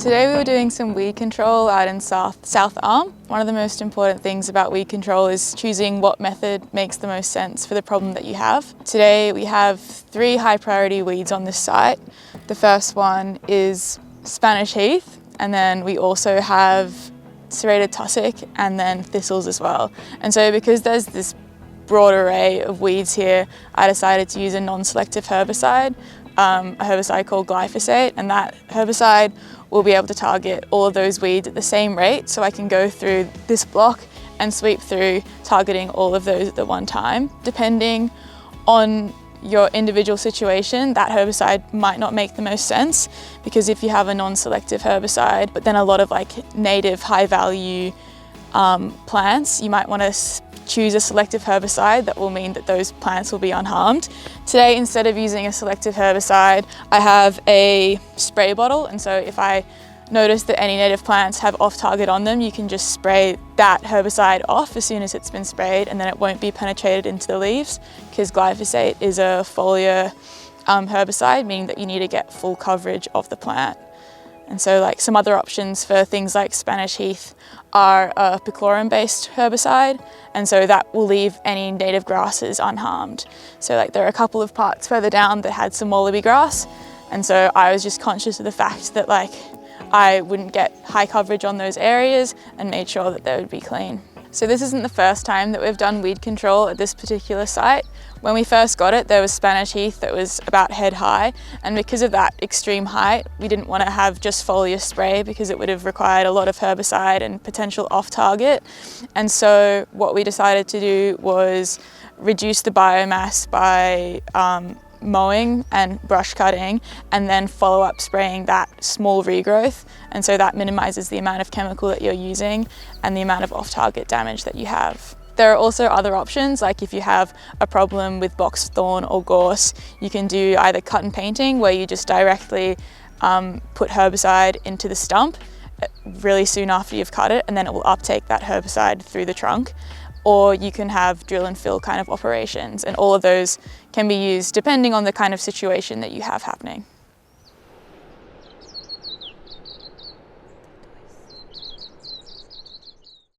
Today we were doing some weed control out in South Arm. One of the most important things about weed control is choosing what method makes the most sense for the problem that you have. Today we have 3 high priority weeds on this site. The first one is Spanish heath, and then we also have serrated tussock and then thistles as well. And so because there's this broad array of weeds here, I decided to use a non-selective herbicide, a herbicide called glyphosate, and that herbicide will be able to target all of those weeds at the same rate, so I can go through this block and sweep through targeting all of those at the one time. Depending on your individual situation, that herbicide might not make the most sense, because if you have a non-selective herbicide but then a lot of native high value plants, you might want to choose a selective herbicide that will mean that those plants will be unharmed. Today, instead of using a selective herbicide, I have a spray bottle, and so if I notice that any native plants have off target on them, you can just spray that herbicide off as soon as it's been sprayed, and then it won't be penetrated into the leaves, because glyphosate is a foliar herbicide, meaning that you need to get full coverage of the plant. And so some other options for things like Spanish heath are a picloram-based herbicide, and so that will leave any native grasses unharmed. So there are a couple of parts further down that had some wallaby grass, and so I was just conscious of the fact that I wouldn't get high coverage on those areas and made sure that they would be clean. So this isn't the first time that we've done weed control at this particular site. When we first got it, there was Spanish heath that was about head high, and because of that extreme height, we didn't want to have just foliar spray because it would have required a lot of herbicide and potential off target. And so what we decided to do was reduce the biomass by mowing and brush cutting, and then follow up spraying that small regrowth, and so that minimizes the amount of chemical that you're using and the amount of off-target damage that you have. There are also other options, like if you have a problem with box thorn or gorse, you can do either cut and painting, where you just directly put herbicide into the stump really soon after you've cut it, and then it will uptake that herbicide through the trunk. Or you can have drill and fill kind of operations, and all of those can be used depending on the kind of situation that you have happening.